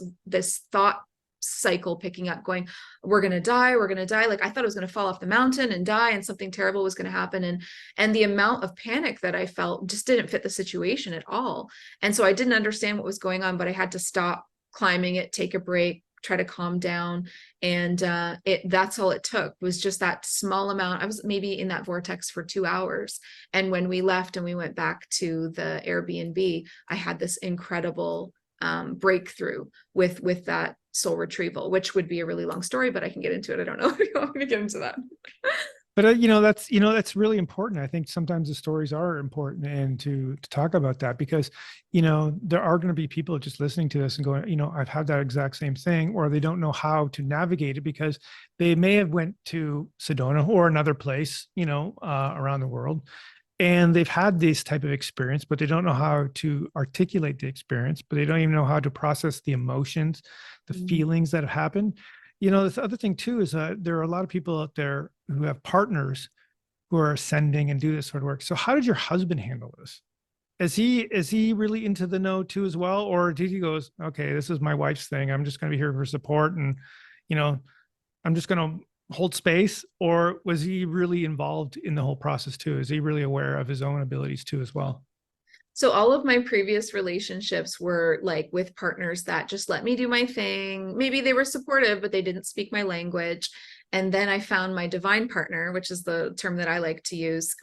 thought cycle picking up, going, we're going to die. Like, I thought I was going to fall off the mountain and die, and something terrible was going to happen. And the amount of panic that I felt just didn't fit the situation at all. And so I didn't understand what was going on, but I had to stop climbing it, take a break, try to calm down. And that's all it took, was just that small amount. I was maybe in that vortex for 2 hours. And when we left and we went back to the Airbnb, I had this incredible breakthrough with that soul retrieval, which would be a really long story, but I can get into it. I don't know if you want me to get into that. But that's really important. I think sometimes the stories are important, and to talk about that, because there are going to be people just listening to this and going, I've had that exact same thing, or they don't know how to navigate it, because they may have went to Sedona or another place, around the world, and they've had this type of experience, but they don't know how to articulate the experience, but they don't even know how to process the emotions, the feelings that have happened. This other thing too is there are a lot of people out there who have partners who are ascending and do this sort of work. So how did your husband handle this? Is he really into the know too as well? Or did he goes, okay, this is my wife's thing, I'm just going to be here for support, and, I'm just going to hold space? Or was he really involved in the whole process too? Is he really aware of his own abilities too as well? So all of my previous relationships were like with partners that just let me do my thing. Maybe they were supportive, but they didn't speak my language. And then I found my divine partner, which is the term that I like to use,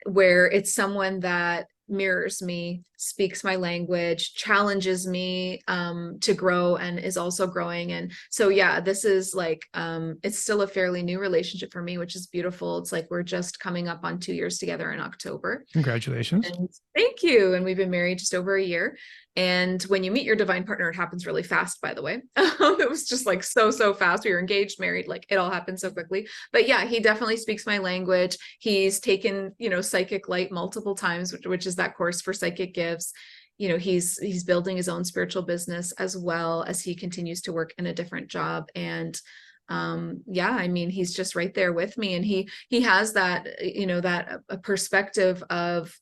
where it's someone that mirrors me, speaks my language, challenges me to grow, and is also growing. And so yeah, this is like it's still a fairly new relationship for me, which is beautiful. It's like we're just coming up on 2 years together in October. Congratulations. And thank you. And we've been married just over a year. And when you meet your divine partner, it happens really fast, by the way. It was just like so fast. We were engaged, married, like it all happened so quickly. But yeah, he definitely speaks my language. He's taken, Psychic Light multiple times, which is that course for psychic gifts. He's building his own spiritual business as well as he continues to work in a different job. And yeah, I mean, he's just right there with me. And he has that, that a perspective of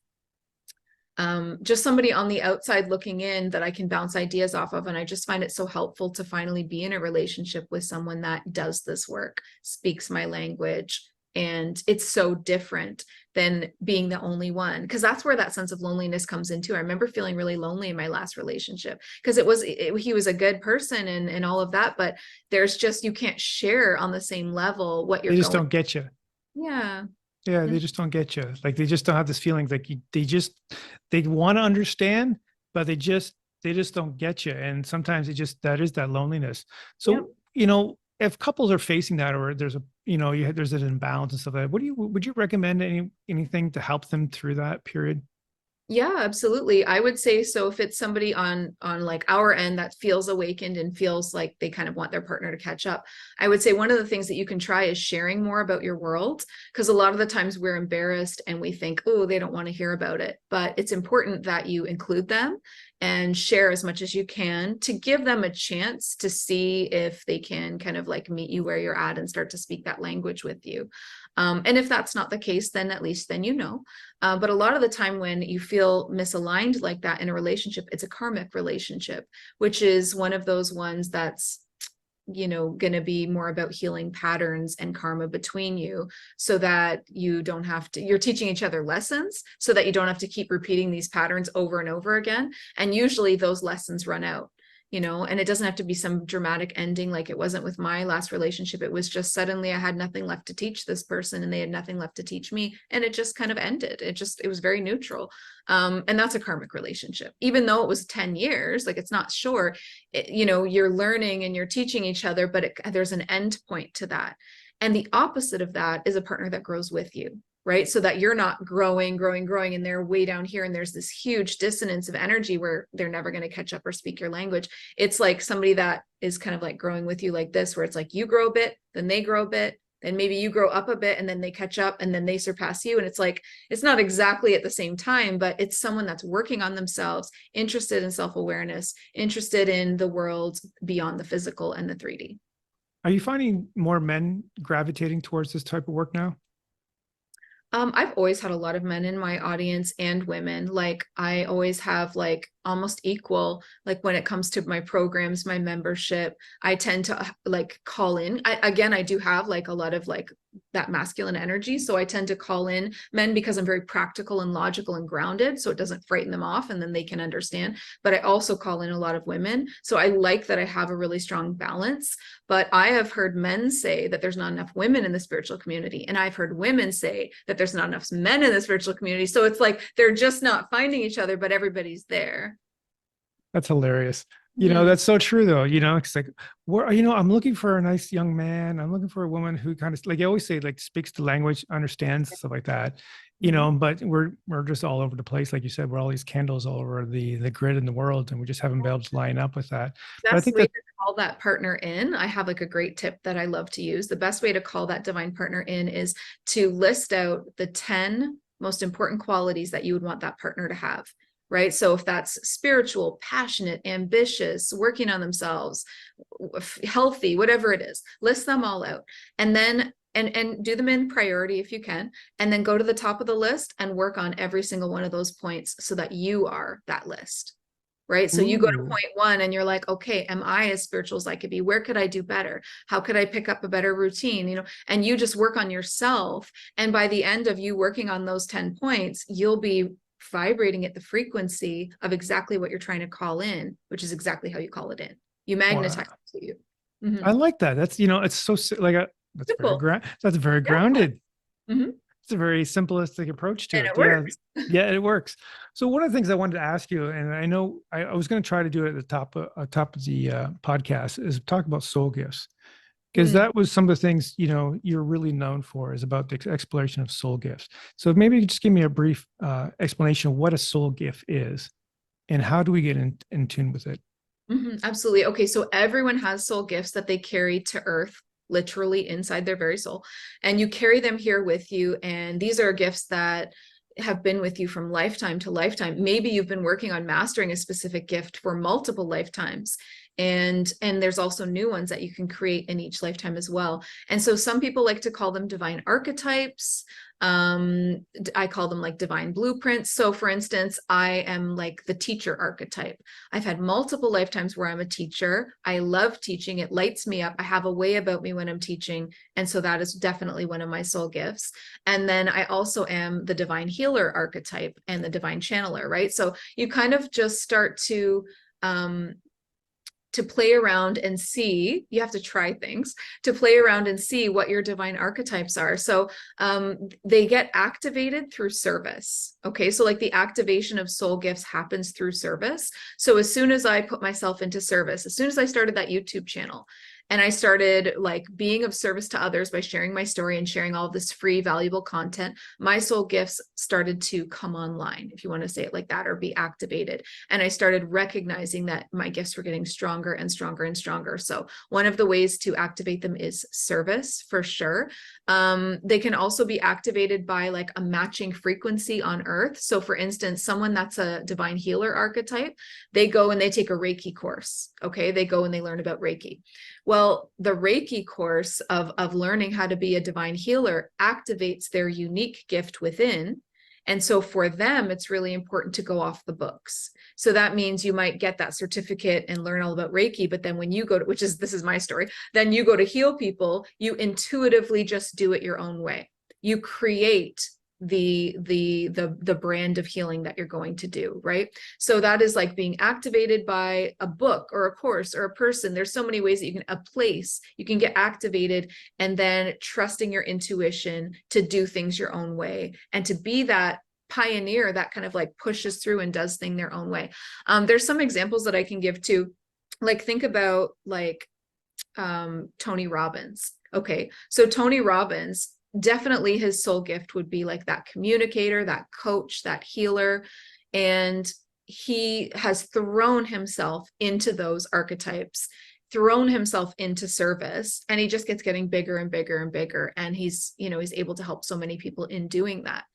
just somebody on the outside looking in that I can bounce ideas off of. And I just find it so helpful to finally be in a relationship with someone that does this work, speaks my language. And it's so different than being the only one, because that's where that sense of loneliness comes into. I remember feeling really lonely in my last relationship because he was a good person and all of that, but there's just, you can't share on the same level what you're They just going. don't get you. Yeah. Yeah, they just don't get you. Like they just don't have this feeling like they want to understand, but they just don't get you. And sometimes that is that loneliness. So, if couples are facing that, or there's there's an imbalance and stuff like that, would you recommend anything to help them through that period? Yeah, absolutely. I would say so. If it's somebody on like our end that feels awakened and feels like they kind of want their partner to catch up, I would say one of the things that you can try is sharing more about your world, because a lot of the times we're embarrassed and we think, oh, they don't want to hear about it. But it's important that you include them and share as much as you can to give them a chance to see if they can kind of like meet you where you're at and start to speak that language with you. And if that's not the case, then at least then but a lot of the time when you feel misaligned like that in a relationship, it's a karmic relationship, which is one of those ones that's going to be more about healing patterns and karma between you, so that you don't have to, you're teaching each other lessons so that you don't have to keep repeating these patterns over and over again. And usually those lessons run out. And it doesn't have to be some dramatic ending like it wasn't with my last relationship. It was just suddenly I had nothing left to teach this person and they had nothing left to teach me. And it just kind of ended. It was very neutral. And that's a karmic relationship. Even though it was 10 years, like it's not sure, you're learning and you're teaching each other, but there's an end point to that. And the opposite of that is a partner that grows with you. Right? So that you're not growing, and they're way down here. And there's this huge dissonance of energy where they're never going to catch up or speak your language. It's like somebody that is kind of like growing with you like this, where it's like you grow a bit, then they grow a bit, then maybe you grow up a bit and then they catch up and then they surpass you. And it's like, it's not exactly at the same time, but it's someone that's working on themselves, interested in self-awareness, interested in the world beyond the physical and the 3D. Are you finding more men gravitating towards this type of work now? I've always had a lot of men in my audience and women. Like I always have like almost equal, like when it comes to my programs, my membership, I tend to like call in. I do have like a lot of like that masculine energy. So I tend to call in men because I'm very practical and logical and grounded. So it doesn't frighten them off and then they can understand. But I also call in a lot of women. So I like that I have a really strong balance. But I have heard men say that there's not enough women in the spiritual community. And I've heard women say that there's not enough men in the spiritual community. So it's like they're just not finding each other, but everybody's there. That's hilarious. That's so true though. It's like, I'm looking for a nice young man. I'm looking for a woman who kind of, like I always say, like speaks the language, understands stuff like that, but we're just all over the place. Like you said, we're all these candles all over the grid in the world, and we just haven't been able to line up with that. But I think Best way to call that partner in, I have like a great tip that I love to use. The best way to call that divine partner in is to list out the 10 most important qualities that you would want that partner to have. Right? So if that's spiritual, passionate, ambitious, working on themselves, healthy, whatever it is, list them all out. And then and do them in priority if you can, and then go to the top of the list and work on every single one of those points so that you are that list. Right? So you go to point 1 and you're like, okay, am I as spiritual as I could be? Where could I do better? How could I pick up a better routine? And you just work on yourself. And by the end of you working on those 10 points, you'll be vibrating at the frequency of exactly what you're trying to call in, which is exactly how you call it in. You magnetize Wow. it to you. I like that. That's, it's so like that's very Simple. that's very Yeah. grounded. Mhm. It's a very simplistic approach to And it. it Yeah. works. Yeah, it works. So one of the things I wanted to ask you, and I know I was going to try to do it at the top of the podcast, is talk about soul gifts, because Mm. that was some of the things you're really known for, is about the exploration of soul gifts. So maybe you could just give me a brief explanation of what a soul gift is, and how do we get in tune with it? Absolutely. Okay, so everyone has soul gifts that they carry to earth, literally inside their very soul, and you carry them here with you. And these are gifts that have been with you from lifetime to lifetime. Maybe you've been working on mastering a specific gift for multiple lifetimes, and there's also new ones that you can create in each lifetime as well. And so some people like to call them divine archetypes. I call them like divine blueprints. So for instance, I am like the teacher archetype. I've had multiple lifetimes where I'm a teacher. I love teaching. It lights me up. I have a way about me when I'm teaching. And so that is definitely one of my soul gifts. And then I also am the divine healer archetype and the divine channeler, right? So you kind of just start to play around and see. You have to try things to play around and see what your divine archetypes are. So they get activated through service. Okay, so like the activation of soul gifts happens through service. So as soon as I put myself into service, as soon as I started that YouTube channel, and I started like being of service to others by sharing my story and sharing all of this free, valuable content, my soul gifts started to come online, if you want to say it like that, or be activated. And I started recognizing that my gifts were getting stronger and stronger and stronger. So one of the ways to activate them is service, for sure. They can also be activated by like a matching frequency on earth. So for instance, someone that's a divine healer archetype, they go and they take a Reiki course. Okay, they go and they learn about Reiki. Well, the Reiki course of learning how to be a divine healer activates their unique gift within. And so for them, it's really important to go off the books. So that means you might get that certificate and learn all about Reiki, but then when you go to, this is my story, then you go to heal people, you intuitively just do it your own way. You create the brand of healing that you're going to do, right? So that is like being activated by a book or a course or a person. There's so many ways that a place you can get activated, and then trusting your intuition to do things your own way and to be that pioneer that kind of like pushes through and does things their own way. There's some examples that I can give too. Like think about like Tony Robbins. Okay, so Tony Robbins, definitely his soul gift would be like that communicator, that coach, that healer. And he has thrown himself into those archetypes, thrown himself into service, and he just gets getting bigger and bigger and bigger. And he's able to help so many people in doing that.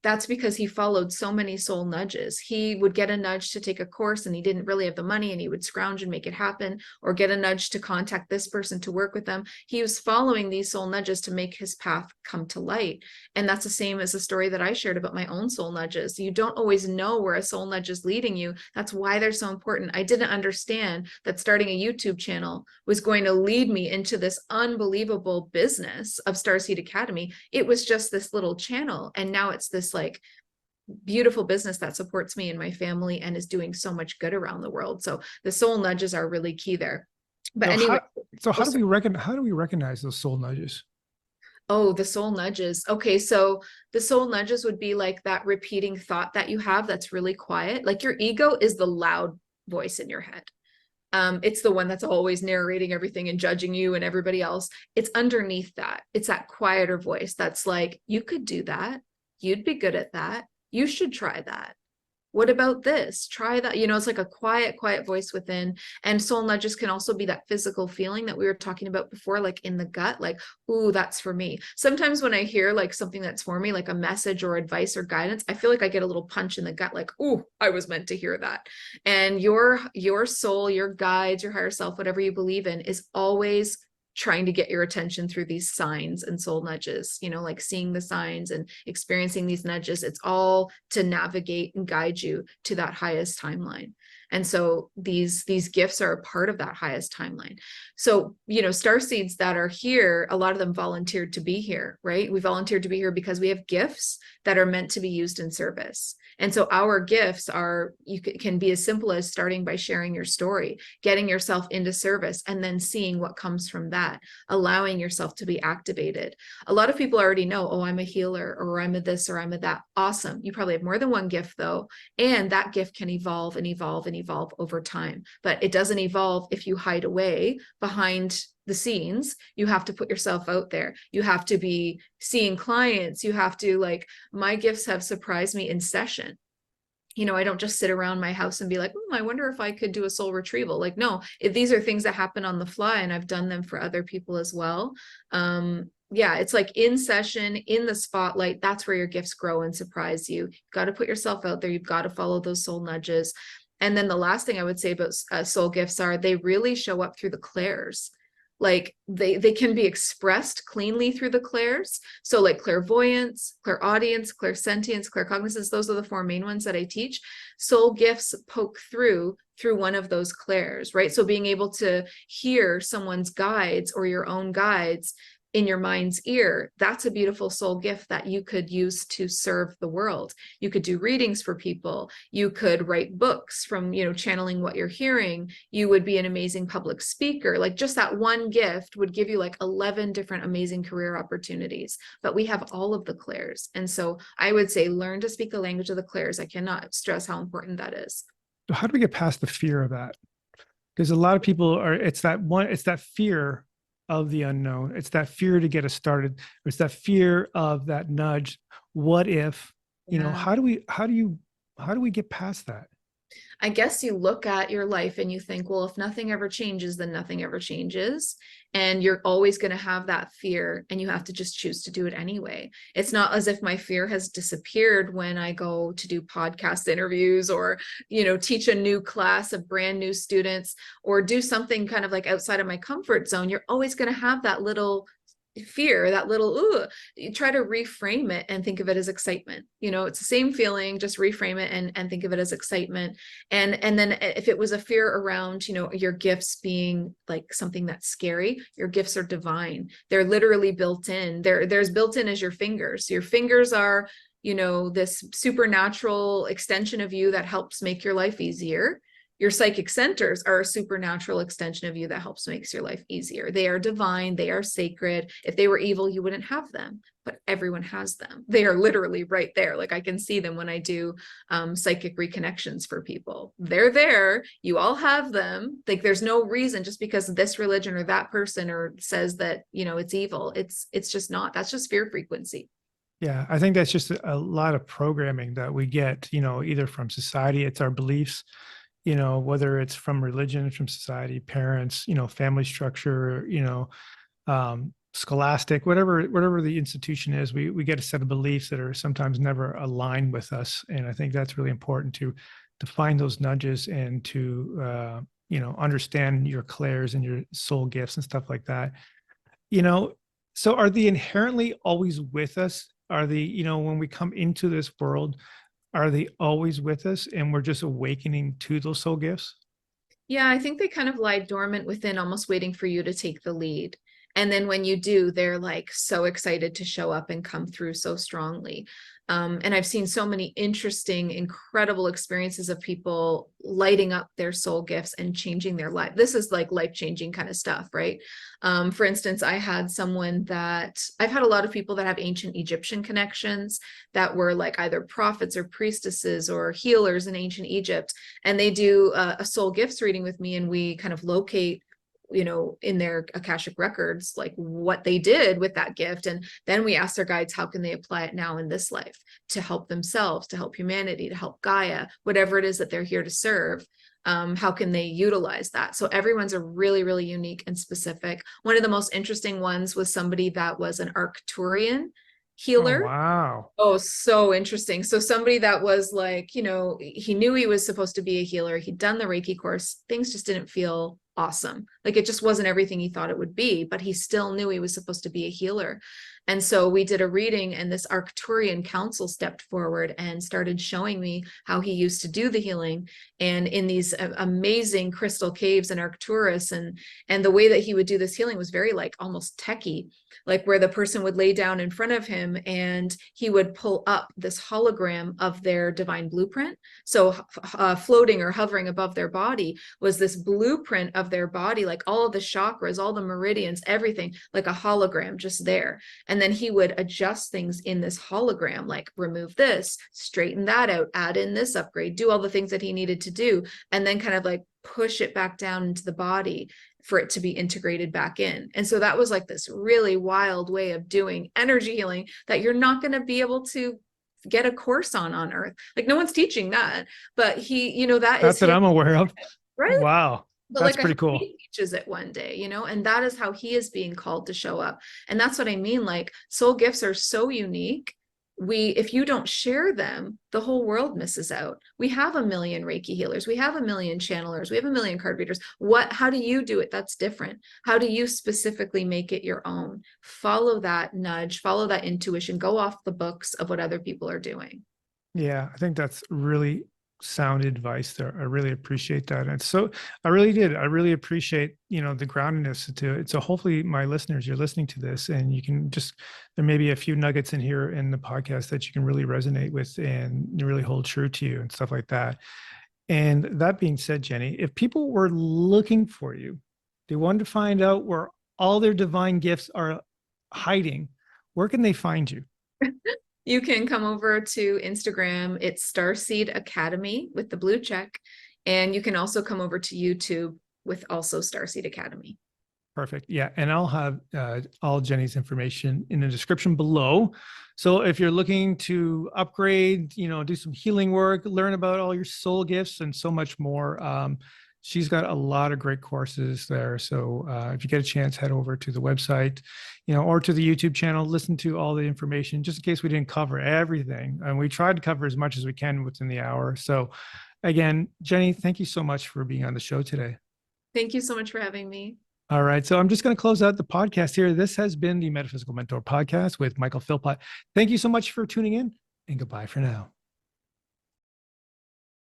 That's because he followed so many soul nudges. He would get a nudge to take a course and he didn't really have the money, and he would scrounge and make it happen, or get a nudge to contact this person to work with them. He was following these soul nudges to make his path come to light. And that's the same as the story that I shared about my own soul nudges. You don't always know where a soul nudge is leading you. That's why they're so important. I didn't understand that starting a YouTube channel was going to lead me into this unbelievable business of Starseed Academy. It was just this little channel, and now it's this like beautiful business that supports me and my family and is doing so much good around the world. So the soul nudges are really key there. But So anyway, how do we recognize those soul nudges? oh, the soul nudges. Okay, so the soul nudges would be like that repeating thought that you have that's really quiet. Like your ego is the loud voice in your head. It's the one that's always narrating everything and judging you and everybody else. It's underneath that. It's that quieter voice that's like, you could do that. You'd be good at that. You should try that. What about this? Try that. It's like a quiet, quiet voice within. And soul nudges can also be that physical feeling that we were talking about before, like in the gut, like, ooh, that's for me. Sometimes when I hear like something that's for me, like a message or advice or guidance, I feel like I get a little punch in the gut, like, ooh, I was meant to hear that. And your soul, your guides, your higher self, whatever you believe in, is always trying to get your attention through these signs and soul nudges, like seeing the signs and experiencing these nudges. It's all to navigate and guide you to that highest timeline. And so these gifts are a part of that highest timeline. So, starseeds that are here, a lot of them volunteered to be here, right? We volunteered to be here because we have gifts that are meant to be used in service. And so our gifts can be as simple as starting by sharing your story, getting yourself into service, and then seeing what comes from that, allowing yourself to be activated. A lot of people already know, oh, I'm a healer, or I'm a this, or I'm a that. Awesome. You probably have more than one gift though. And that gift can evolve and evolve and evolve over time, but it doesn't evolve if you hide away behind the scenes. You have to put yourself out there. You have to be seeing clients. You have to, my gifts have surprised me in session. I don't just sit around my house and be like, I wonder if I could do a soul retrieval. No, if these are things that happen on the fly, and I've done them for other people as well. Yeah, it's like in session, in the spotlight, that's where your gifts grow and surprise you. You've got to put yourself out there. You've got to follow those soul nudges. And then the last thing I would say about soul gifts are they really show up through the clairs. They can be expressed cleanly through the clairs. So clairvoyance, clairaudience, clairsentience, claircognizance, those are the four main ones that I teach. Soul gifts poke through one of those clairs, right? So being able to hear someone's guides or your own guides in your mind's ear, that's a beautiful soul gift that you could use to serve the world. You could do readings for people. You could write books from, channeling what you're hearing. You would be an amazing public speaker. Just that one gift would give you 11 different amazing career opportunities. But we have all of the clairs. And so I would say learn to speak the language of the clairs. I cannot stress how important that is. So how do we get past the fear of that? Because a lot of people it's that fear of the unknown. It's that fear to get us started. It's that fear of that nudge. What if, how do we get past that? I guess you look at your life and you think, well, if nothing ever changes, then nothing ever changes. And you're always going to have that fear, and you have to just choose to do it anyway. It's not as if my fear has disappeared when I go to do podcast interviews or, teach a new class of brand new students or do something kind of outside of my comfort zone. You're always going to have that little fear, that little, you try to reframe it and think of it as excitement. It's the same feeling, just reframe it and think of it as excitement. And then if it was a fear around, your gifts being something that's scary, your gifts are divine. They're literally built in. There's built in as your fingers. Your fingers are, this supernatural extension of you that helps make your life easier. Your psychic centers are a supernatural extension of you that helps makes your life easier. They are divine. They are sacred. If they were evil, you wouldn't have them, but everyone has them. They are literally right there. I can see them when I do psychic reconnections for people. They're there. You all have them. There's no reason just because this religion or that person or says that, it's evil. It's just not. That's just fear frequency. Yeah, I think that's just a lot of programming that we get, either from society, it's our beliefs, whether it's from religion, from society, parents, family structure, scholastic, whatever the institution is, we get a set of beliefs that are sometimes never aligned with us. And I think that's really important to find those nudges and to, understand your clairs and your soul gifts and stuff like that. So are they inherently always with us? Are they, when we come into this world, are they always with us and we're just awakening to those soul gifts? Yeah, I think they kind of lie dormant within, almost waiting for you to take the lead. And then when you do, they're so excited to show up and come through so strongly. And I've seen so many interesting, incredible experiences of people lighting up their soul gifts and changing their life. This is life-changing kind of stuff, right? For instance, I've had a lot of people that have ancient Egyptian connections that were either prophets or priestesses or healers in ancient Egypt. And they do a soul gifts reading with me, and we kind of locate in their Akashic records, what they did with that gift. And then we ask their guides, how can they apply it now in this life to help themselves, to help humanity, to help Gaia, whatever it is that they're here to serve. How can they utilize that? So everyone's a really, really unique and specific. One of the most interesting ones was somebody that was an Arcturian healer. Oh, wow. Oh, so interesting. So somebody that was he knew he was supposed to be a healer. He'd done the Reiki course. Things just didn't feel awesome. It just wasn't everything he thought it would be, but he still knew he was supposed to be a healer. And so we did a reading, and this Arcturian council stepped forward and started showing me how he used to do the healing, and in these amazing crystal caves in Arcturus. And the way that he would do this healing was very like almost techie, like where the person would lay down in front of him and he would pull up this hologram of their divine blueprint. So floating or hovering above their body was this blueprint of their body, like all of the chakras, all the meridians, everything, like a hologram just there. And then he would adjust things in this hologram, like remove this, straighten that out, add in this upgrade, do all the things that he needed to do, and then kind of like push it back down into the body for it to be integrated back in. And so that was like this really wild way of doing energy healing that you're not going to be able to get a course on Earth. Like no one's teaching that, but he, you know, That's what I'm aware of. right? Wow. But That's like pretty cool. he teaches it one day, you know, and that is how he is being called to show up. And that's what I mean. Like soul gifts are so unique. If you don't share them, the whole world misses out. We have a million Reiki healers. We have a million channelers. We have a million card readers. How do you do it? That's different. How do you specifically make it your own? Follow that nudge, follow that intuition, go off the books of what other people are doing. Yeah, I think that's really sound advice there. I really appreciate that. And so I really did. I really appreciate, the groundedness to it. So hopefully my listeners, you're listening to this and you can there may be a few nuggets in here in the podcast that you can really resonate with and really hold true to you and stuff like that. And that being said, Jenny, if people were looking for you, they wanted to find out where all their divine gifts are hiding, where can they find you? You can come over to Instagram. It's Starseed Academy with the blue check. And you can also come over to YouTube with also Starseed Academy. Perfect. Yeah. And I'll have all Jenny's information in the description below. So if you're looking to upgrade, do some healing work, learn about all your soul gifts and so much more, she's got a lot of great courses there. So if you get a chance, head over to the website, or to the YouTube channel, listen to all the information, just in case we didn't cover everything. And we tried to cover as much as we can within the hour. So again, Jenny, thank you so much for being on the show today. Thank you so much for having me. All right. So I'm just going to close out the podcast here. This has been the Metaphysical Mentor Podcast with Michael Philpott. Thank you so much for tuning in, and goodbye for now.